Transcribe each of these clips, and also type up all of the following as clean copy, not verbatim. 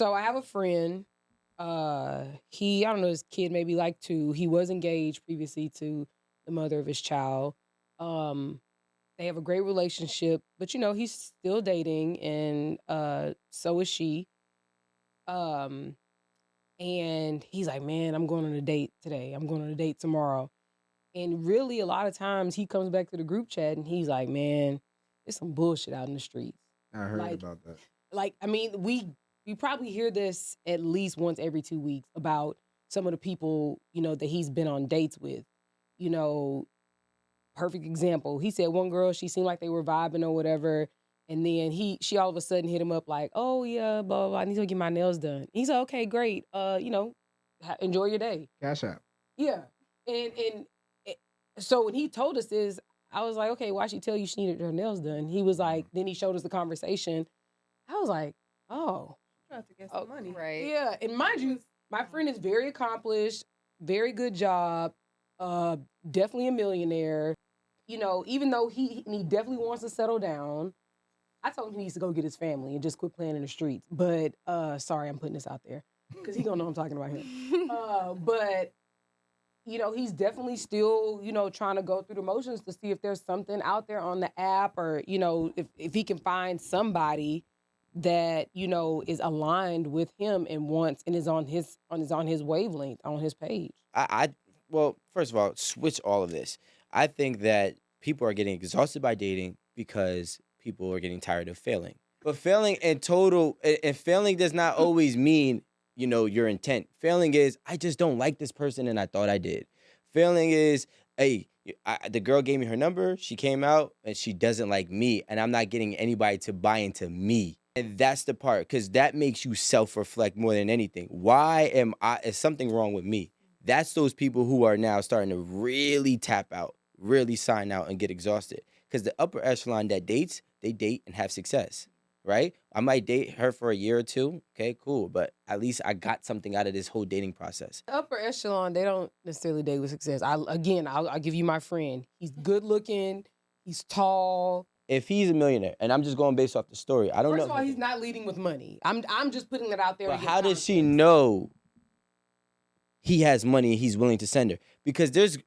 So I have a friend. I don't know, his kid maybe like 2. He was engaged previously to the mother of his child. Um, they have a great relationship, but he's still dating, and so is she. Um, and he's like, man, I'm going on a date today. I'm going on a date tomorrow. And really, a lot of times he comes back to the group chat and he's like, man, there's some bullshit out in the streets. I heard Like, about that. I mean, we probably hear this at least once every 2 weeks about some of the people, that he's been on dates with. You know, perfect example. He said one girl, she seemed like they were vibing or whatever. And then she all of a sudden hit him up like, oh yeah, blah, blah, blah. I need to get my nails done. He said, okay, great. Enjoy your day. Cash App. Yeah. And so when he told us this, I was like, okay, why'd she tell you she needed her nails done? He was like, then he showed us the conversation. I was like, oh. Trying to get some money. Right. Yeah. And mind you, my friend is very accomplished, very good job, definitely a millionaire. Even though he definitely wants to settle down, I told him he needs to go get his family and just quit playing in the streets. But sorry, I'm putting this out there because he gonna know I'm talking about him. But he's definitely still trying to go through the motions to see if there's something out there on the app, or if he can find somebody that is aligned with him and wants and is on his wavelength, on his page. Well, first of all, switch all of this. I think that people are getting exhausted by dating because people are getting tired of failing. But failing in total, and failing does not always mean, your intent. Failing is, I just don't like this person and I thought I did. Failing is, hey, the girl gave me her number, she came out and she doesn't like me and I'm not getting anybody to buy into me. And that's the part, because that makes you self-reflect more than anything. Why is something wrong with me? That's those people who are now starting to really tap out, really sign out and get exhausted. Because the upper echelon that dates, they date and have success, right? I might date her for a year or 2. Okay, cool. But at least I got something out of this whole dating process. Upper echelon, they don't necessarily date with success. I'll give you my friend. He's good looking. He's tall. If he's a millionaire, and I'm just going based off the story, I don't know. First of all, he's not leading with money. I'm just putting it out there. But how does she know he has money and he's willing to send her? Because there's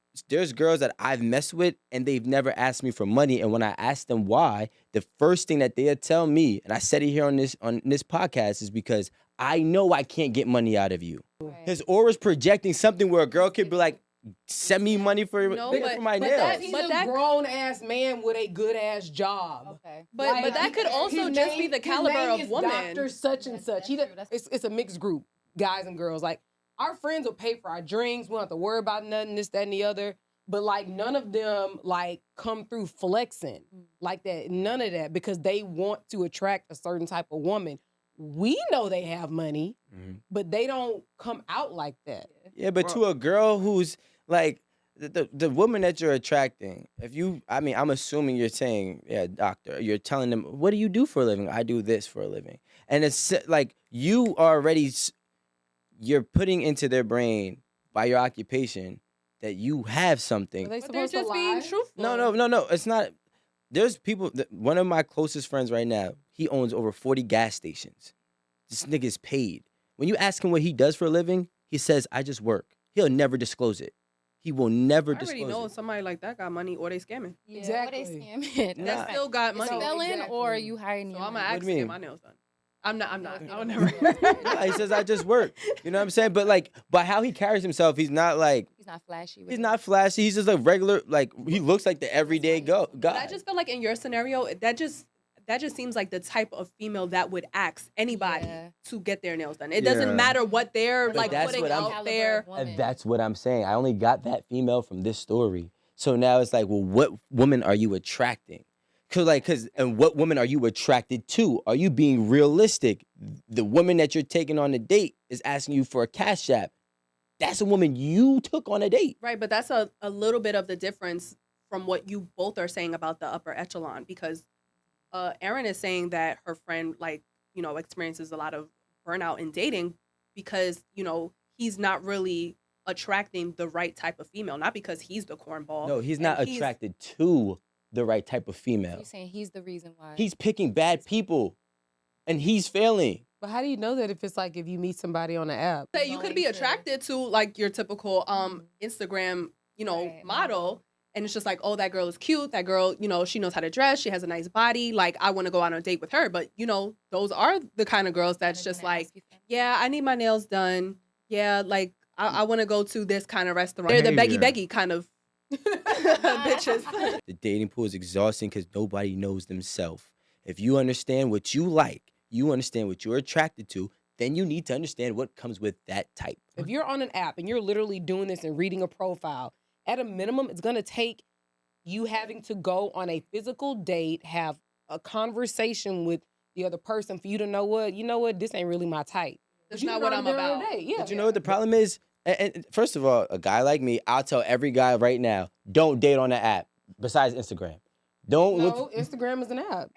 girls that I've messed with and they've never asked me for money, and when I ask them why, the first thing that they'll tell me, and I said it here on this podcast, is because I know I can't get money out of you. Right. His aura's projecting something where a girl could be like, send me money for my nails. He's a grown ass man with a good ass job. Okay, but that could also just be the caliber of woman. Doctor such and such. It's a mixed group, guys and girls. Like, our friends will pay for our drinks. We don't have to worry about nothing, this, that, and the other. But like, none of them like come through flexing like that. None of that, because they want to attract a certain type of woman. We know they have money, but they don't come out like that. Yeah, but to a girl who's like the woman that you're attracting, I'm assuming you're saying, yeah, doctor, you're telling them, what do you do for a living? I do this for a living. And it's like, you're putting into their brain by your occupation that you have something. Are they But they're supposed to just lie? being truthful. No, it's not. There's people, one of my closest friends right now, he owns over 40 gas stations. This nigga's paid. When you ask him what he does for a living, he says, I just work. He'll never disclose it. He will never disclose it. I already know somebody like that got money or they scamming. Yeah, Exactly. Or they scamming. That still got money. It's selling Exactly. or you hiring So you. I'm gonna ask do to you get mean? my nails done. I'm not. I'll never. He says, I just work. You know what I'm saying? But how he carries himself, he's not like, He's not flashy. he's not flashy. He's just a regular, he looks like the everyday guy. But I just feel like in your scenario, that just seems like the type of female that would ask anybody to get their nails done. It doesn't matter what they're But that's putting what I'm- out there. And that's what I'm saying. I only got that female from this story. So now it's like, well, what woman are you attracting? And what woman are you attracted to? Are you being realistic? The woman that you're taking on a date is asking you for a cash app. That's a woman you took on a date. Right, but that's a little bit of the difference from what you both are saying about the upper echelon, because Erin is saying that her friend experiences a lot of burnout in dating because, he's not really attracting the right type of female, not because he's the cornball. No, he's not attracted to the right type of female. You're saying he's the reason why. He's picking bad people and he's failing. But how do you know that if it's like if you meet somebody on the app? Say you could be attracted to like your typical Instagram, model, and it's just like, oh, that girl is cute. That girl, she knows how to dress. She has a nice body. Like, I want to go out on a date with her. But those are the kind of girls that's just like, yeah, I need my nails done. Yeah, like I want to go to this kind of restaurant. They're the beggy kind of bitches. The dating pool is exhausting because nobody knows themselves. If you understand what you like, you understand what you're attracted to, then you need to understand what comes with that type. If you're on an app and you're literally doing this and reading a profile, at a minimum, it's going to take you having to go on a physical date, have a conversation with the other person for you to know what, this ain't really my type. That's not what I'm about. Yeah. But you know what the problem is? And first of all, a guy like me, I'll tell every guy right now, don't date on the app besides Instagram. Instagram is an app.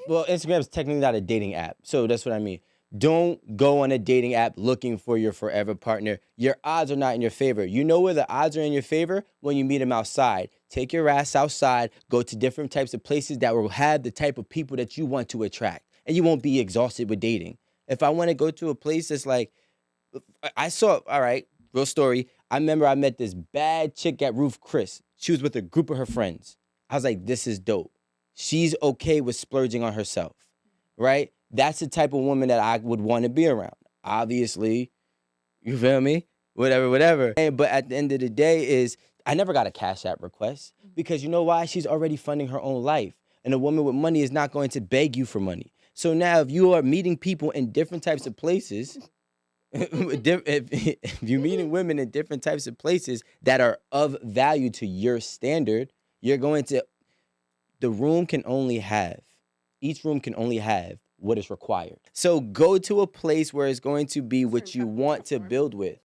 Well, Instagram is technically not a dating app, so that's what I mean. Don't go on a dating app looking for your forever partner. Your odds are not in your favor. You know where the odds are in your favor? When you meet them outside. Take your ass outside, go to different types of places that will have the type of people that you want to attract, and you won't be exhausted with dating. If I want to go to a place that's like, all right, real story. I remember I met this bad chick at Roof Chris. She was with a group of her friends. I was like, this is dope. She's okay with splurging on herself, right? That's the type of woman that I would want to be around. Obviously, you feel me? Whatever. But at the end of the day I never got a Cash App request because you know why? She's already funding her own life. And a woman with money is not going to beg you for money. So now if you are meeting people in different types of places, if you're meeting women in different types of places that are of value to your standard, you're going to, each room can only have what is required. So go to a place where it's going to be what you want to build with.